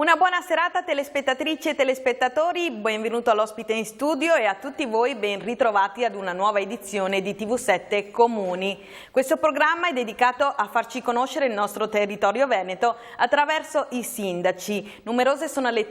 Una buona serata telespettatrici e telespettatori, benvenuto all'ospite in studio e a tutti voi ben ritrovati ad una nuova edizione di TV7 Comuni. Questo programma è dedicato a farci conoscere il nostro territorio veneto attraverso i sindaci. Numerose sono le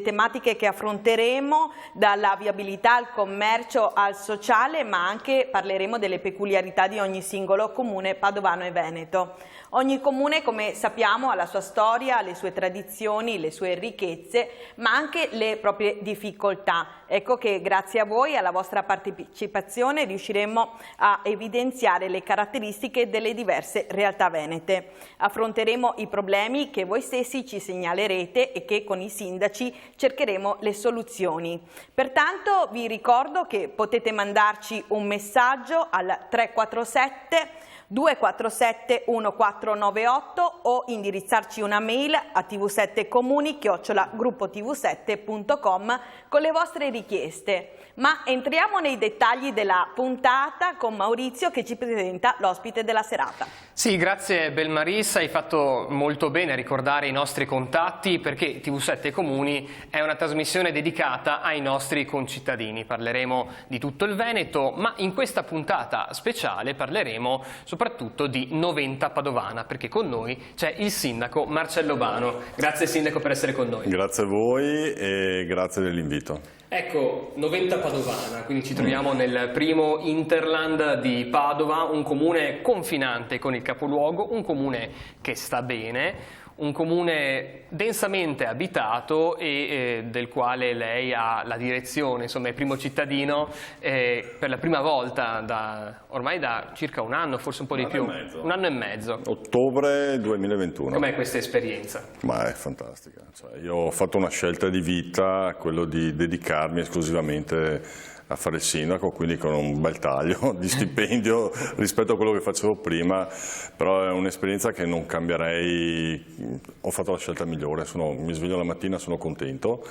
tematiche che affronteremo, dalla viabilità al commercio al sociale, ma anche parleremo delle peculiarità di ogni singolo comune padovano e veneto. Ogni comune, come sappiamo, ha la sua storia, le sue tradizioni, le sue ricchezze, ma anche le proprie difficoltà. Ecco che grazie a voi, alla vostra partecipazione, riusciremo a evidenziare le caratteristiche delle diverse realtà venete. Affronteremo i problemi che voi stessi ci segnalerete e che con i sindaci cercheremo le soluzioni. Pertanto vi ricordo che potete mandarci un messaggio al 347 247 1498 o indirizzarci una mail a tv7comuni@gruppotv7.com con le vostre richieste. Ma entriamo nei dettagli della puntata con Maurizio che ci presenta l'ospite della serata. Sì, grazie Belmaris, hai fatto molto bene a ricordare i nostri contatti perché TV7 Comuni è una trasmissione dedicata ai nostri concittadini. Parleremo di tutto il Veneto, ma in questa puntata speciale parleremo soprattutto di Noventa Padovana, perché con noi c'è il sindaco Marcello Bano. Grazie sindaco per essere con noi. Grazie a voi e grazie dell'invito. Ecco, Noventa Padovana, quindi ci troviamo nel primo Interland di Padova, un comune confinante con il capoluogo, un comune che sta bene, un comune densamente abitato e del quale lei ha la direzione, insomma è il primo cittadino per la prima volta ormai da circa un anno, forse un po' di più, un anno e mezzo. Ottobre 2021. Com'è questa esperienza? Ma è fantastica, io ho fatto una scelta di vita, quello di dedicarmi esclusivamente a fare il sindaco, quindi con un bel taglio di stipendio rispetto a quello che facevo prima, però è un'esperienza che non cambierei, ho fatto la scelta migliore, mi sveglio la mattina, sono contento,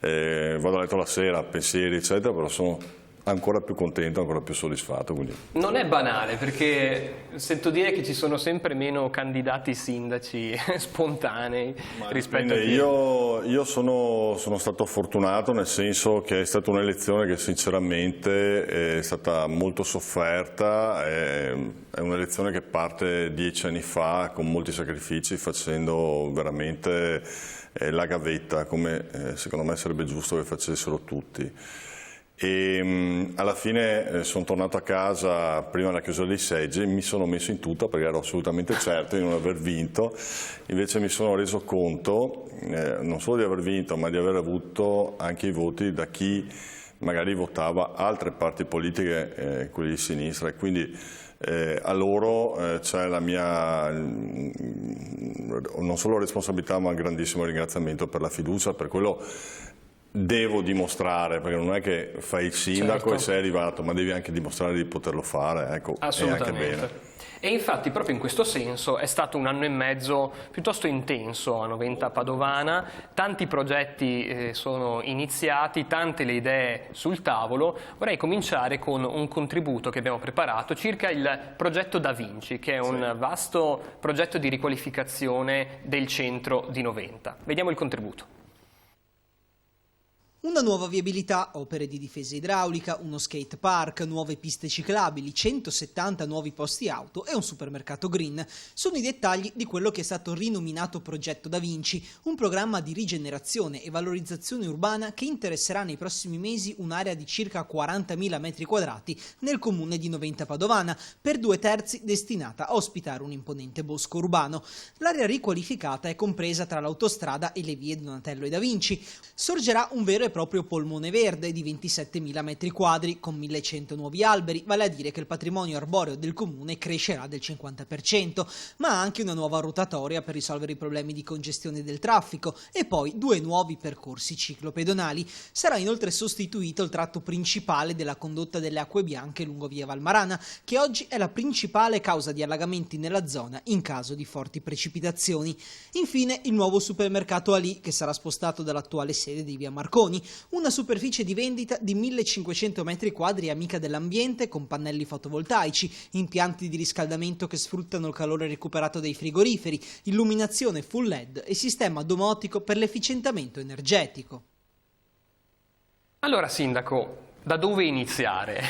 vado a letto la sera, pensieri eccetera, però sono ancora più contento, ancora più soddisfatto. Quindi. Non è banale perché sento dire che ci sono sempre meno candidati sindaci spontanei rispetto a io sono stato fortunato nel senso che è stata un'elezione che sinceramente è stata molto sofferta, è un'elezione che parte 10 anni fa con molti sacrifici facendo veramente la gavetta come secondo me sarebbe giusto che facessero tutti. E alla fine sono tornato a casa prima della chiusura dei seggi, mi sono messo in tutta perché ero assolutamente certo di non aver vinto, invece mi sono reso conto non solo di aver vinto ma di aver avuto anche i voti da chi magari votava altre parti politiche, quelli di sinistra, e quindi a loro c'è la mia non solo responsabilità ma un grandissimo ringraziamento per la fiducia, per quello devo dimostrare, perché non è che fai il sindaco e sei arrivato, ma devi anche dimostrare di poterlo fare, ecco, assolutamente. E anche bene. E infatti proprio in questo senso è stato un anno e mezzo piuttosto intenso a Noventa Padovana, tanti progetti sono iniziati, tante le idee sul tavolo. Vorrei cominciare con un contributo che abbiamo preparato circa il progetto Da Vinci, che è un vasto progetto di riqualificazione del centro di Noventa. Vediamo il contributo. Una nuova viabilità, opere di difesa idraulica, uno skate park, nuove piste ciclabili, 170 nuovi posti auto e un supermercato green. Sono i dettagli di quello che è stato rinominato Progetto Da Vinci, un programma di rigenerazione e valorizzazione urbana che interesserà nei prossimi mesi un'area di circa 40.000 metri quadrati nel comune di Noventa Padovana, per 2/3 destinata a ospitare un imponente bosco urbano. L'area riqualificata è compresa tra l'autostrada e le vie Donatello e Da Vinci. Sorgerà un vero e proprio polmone verde di 27.000 metri quadri con 1.100 nuovi alberi, vale a dire che il patrimonio arboreo del comune crescerà del 50%, ma anche una nuova rotatoria per risolvere i problemi di congestione del traffico e poi 2 nuovi percorsi ciclopedonali. Sarà inoltre sostituito il tratto principale della condotta delle Acque Bianche lungo via Valmarana, che oggi è la principale causa di allagamenti nella zona in caso di forti precipitazioni. Infine il nuovo supermercato Ali, che sarà spostato dall'attuale sede di via Marconi Comuni, una superficie di vendita di 1500 metri quadri amica dell'ambiente con pannelli fotovoltaici, impianti di riscaldamento che sfruttano il calore recuperato dai frigoriferi, illuminazione full LED e sistema domotico per l'efficientamento energetico. Allora, Sindaco, da dove iniziare?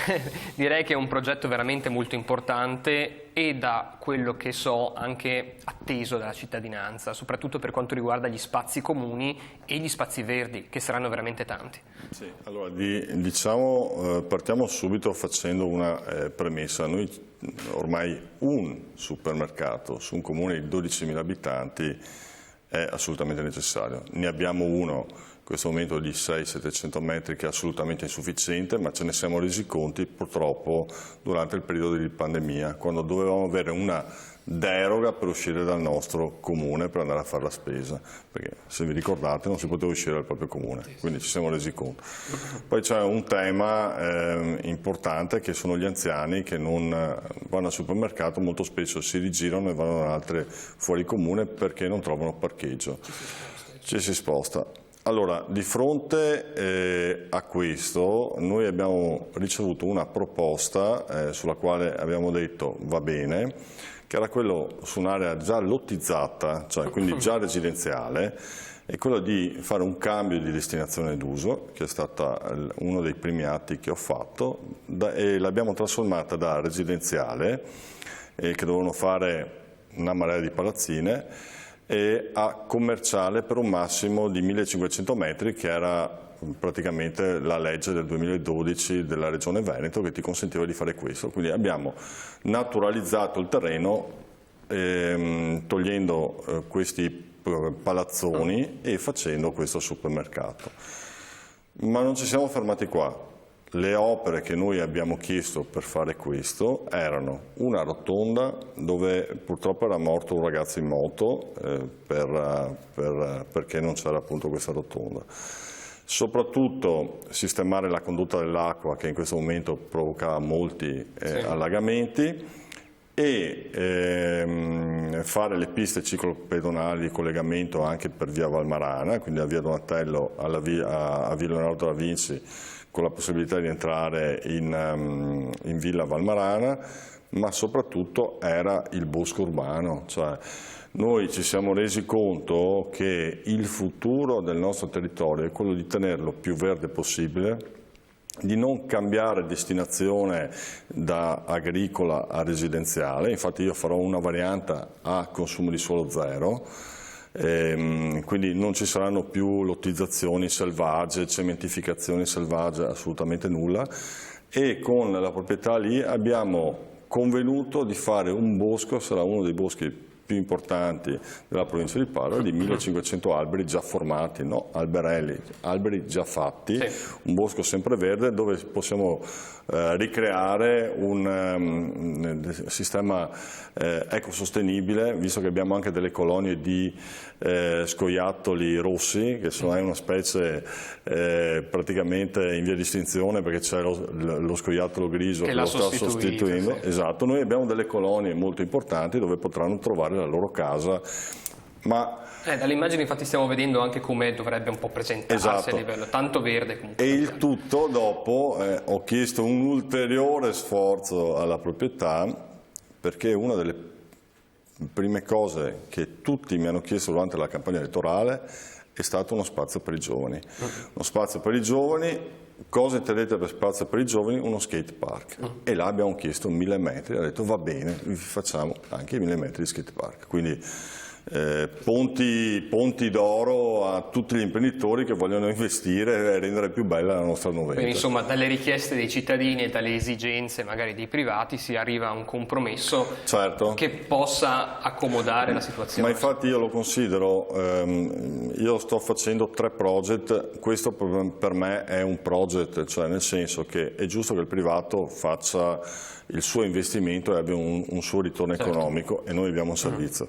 Direi che è un progetto veramente molto importante e, da quello che so, anche atteso dalla cittadinanza, soprattutto per quanto riguarda gli spazi comuni e gli spazi verdi, che saranno veramente tanti. Sì, allora partiamo subito facendo una premessa. Noi ormai un supermercato su un comune di 12.000 abitanti è assolutamente necessario. Ne abbiamo uno in questo momento di 600-700 metri che è assolutamente insufficiente, ma ce ne siamo resi conti purtroppo durante il periodo di pandemia, quando dovevamo avere una deroga per uscire dal nostro comune per andare a fare la spesa, perché se vi ricordate non si poteva uscire dal proprio comune, quindi ci siamo resi conto. Poi c'è un tema importante, che sono gli anziani che non vanno al supermercato, molto spesso si rigirano e vanno da altre fuori comune perché non trovano parcheggio. Ci si sposta. Allora, di fronte a questo, noi abbiamo ricevuto una proposta sulla quale abbiamo detto va bene, che era quello su un'area già lottizzata, cioè quindi già residenziale, e quello di fare un cambio di destinazione d'uso, che è stato uno dei primi atti che ho fatto, e l'abbiamo trasformata da residenziale, che dovevano fare una marea di palazzine, e a commerciale per un massimo di 1500 metri, che era praticamente la legge del 2012 della Regione Veneto che ti consentiva di fare questo. Quindi abbiamo naturalizzato il terreno togliendo questi palazzoni e facendo questo supermercato. Ma non ci siamo fermati qua. Le opere che noi abbiamo chiesto per fare questo erano una rotonda dove purtroppo era morto un ragazzo in moto perché non c'era appunto questa rotonda. Soprattutto sistemare la condotta dell'acqua, che in questo momento provoca molti allagamenti, e fare le piste ciclopedonali di collegamento anche per via Valmarana, quindi da via Donatello a via Leonardo da Vinci, con la possibilità di entrare in Villa Valmarana, ma soprattutto era il bosco urbano. Cioè, noi ci siamo resi conto che il futuro del nostro territorio è quello di tenerlo più verde possibile, di non cambiare destinazione da agricola a residenziale. Infatti io farò una variante a consumo di suolo zero, quindi non ci saranno più lottizzazioni selvagge, cementificazioni selvagge, assolutamente nulla, e con la proprietà lì abbiamo convenuto di fare un bosco, sarà uno dei boschi più importanti della provincia di Padova, di 1500 alberi già formati, no? Alberelli, alberi già fatti, un bosco sempreverde dove possiamo ricreare un sistema ecosostenibile, visto che abbiamo anche delle colonie di scoiattoli rossi, che è una specie praticamente in via di estinzione, perché c'è lo scoiattolo grigio che lo sta sostituendo. Sì. Esatto, noi abbiamo delle colonie molto importanti dove potranno trovare la loro casa. Ma dalle immagini infatti stiamo vedendo anche come dovrebbe un po' presentarsi, esatto, a livello tanto verde comunque. E il tutto dopo ho chiesto un ulteriore sforzo alla proprietà, perché una delle prime cose che tutti mi hanno chiesto durante la campagna elettorale è stato uno spazio per i giovani. Uno spazio per i giovani, cosa intendete per spazio per i giovani? Uno skate park. E là abbiamo chiesto 1000 metri, ha detto va bene, vi facciamo anche 1000 metri di skate park. Quindi ponti d'oro a tutti gli imprenditori che vogliono investire e rendere più bella la nostra Noventa. Quindi insomma dalle richieste dei cittadini e dalle esigenze magari dei privati si arriva a un compromesso, certo, che possa accomodare la situazione. Ma infatti io lo considero, io sto facendo 3 project, questo per me è un project, cioè nel senso che è giusto che il privato faccia il suo investimento e abbia un suo ritorno, certo, economico, e noi abbiamo un servizio.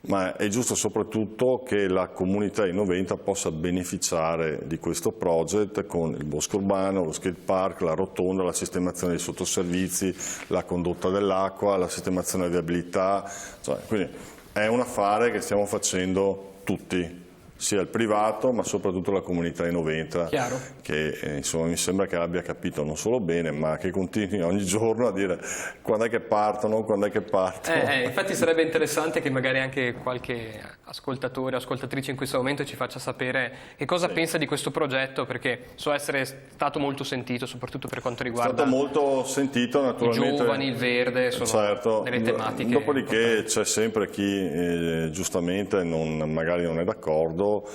Ma è giusto soprattutto che la comunità di Noventa possa beneficiare di questo project con il bosco urbano, lo skate park, la rotonda, la sistemazione dei sottoservizi, la condotta dell'acqua, la sistemazione di viabilità. Cioè, quindi è un affare che stiamo facendo tutti, sia il privato ma soprattutto la comunità di Noventa, Chiaro. che insomma mi sembra che abbia capito non solo bene ma che continui ogni giorno a dire quando è che partono, quando è che partono. Infatti sarebbe interessante che magari anche qualche ascoltatore o ascoltatrice in questo momento ci faccia sapere che cosa pensa di questo progetto, perché so essere stato molto sentito soprattutto per quanto riguarda È stato molto sentito naturalmente. I giovani, il verde, sono delle tematiche. Dopodiché c'è sempre chi giustamente magari non è d'accordo,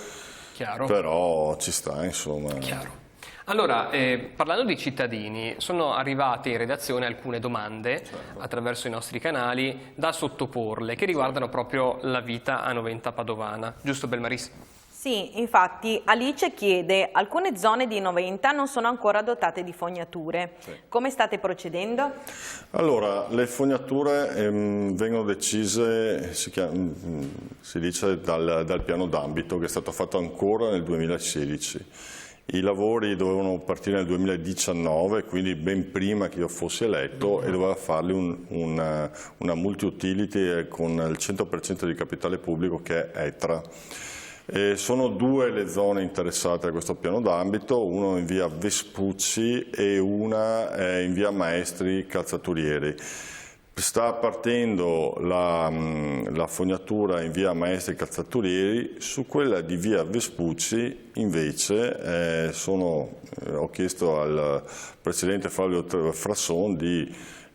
però ci sta, insomma. Chiaro. Allora, parlando di cittadini, sono arrivate in redazione alcune domande attraverso i nostri canali da sottoporle che riguardano proprio la vita a Noventa padovana. Giusto, Belmaris? Sì, infatti Alice chiede: alcune zone di Noventa non sono ancora dotate di fognature. Sì. Come state procedendo? Allora, le fognature vengono decise, si dice, dal piano d'ambito che è stato fatto ancora nel 2016. I lavori dovevano partire nel 2019, quindi ben prima che io fossi eletto, e doveva farli una multi-utility con il 100% di capitale pubblico che è ETRA. Sono due le zone interessate a questo piano d'ambito, uno in via Vespucci e una in via Maestri Calzaturieri. Sta partendo la fognatura in via Maestri Calzaturieri. Su quella di via Vespucci invece ho chiesto al presidente Flavio Frasson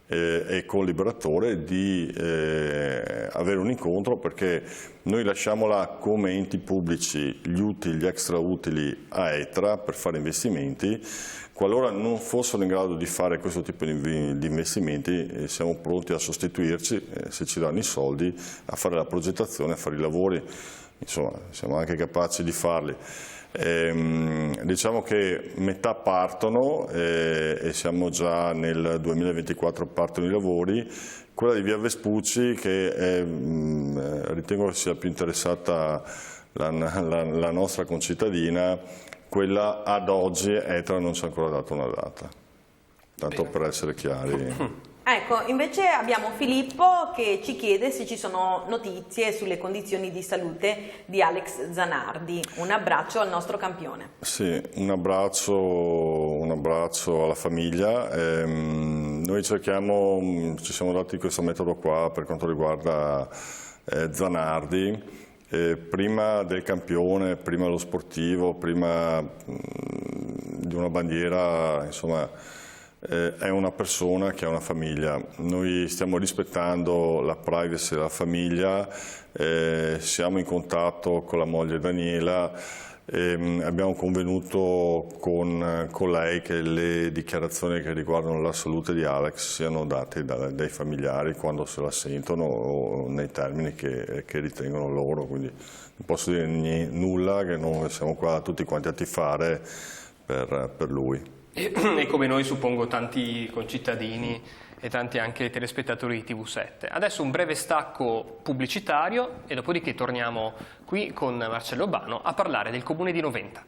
e collaboratore di avere un incontro, perché noi lasciamo là come enti pubblici gli extra utili a ETRA per fare investimenti. Qualora non fossero in grado di fare questo tipo di investimenti, siamo pronti a sostituirci, se ci danno i soldi, a fare la progettazione, a fare i lavori, insomma siamo anche capaci di farli. Diciamo che metà partono e siamo già nel 2024, partono i lavori. Quella di via Vespucci, che ritengo che sia più interessata la nostra concittadina, quella ad oggi ETRA non ci ha ancora dato una data, tanto per essere chiari. Ecco, invece abbiamo Filippo che ci chiede se ci sono notizie sulle condizioni di salute di Alex Zanardi. Un abbraccio al nostro campione. Sì, un abbraccio alla famiglia. Noi ci siamo dati questo metodo qua per quanto riguarda Zanardi. Prima del campione, prima lo sportivo, prima di una bandiera, insomma, è una persona che ha una famiglia. Noi stiamo rispettando la privacy della famiglia, siamo in contatto con la moglie Daniela, abbiamo convenuto con lei che le dichiarazioni che riguardano la salute di Alex siano date dai familiari quando se la sentono o nei termini che ritengono loro, quindi non posso dire nulla, che noi siamo qua tutti quanti a tifare per lui. E come noi suppongo tanti concittadini e tanti anche telespettatori di TV7. Adesso un breve stacco pubblicitario e dopodiché torniamo qui con Marcello Bano a parlare del Comune di Noventa.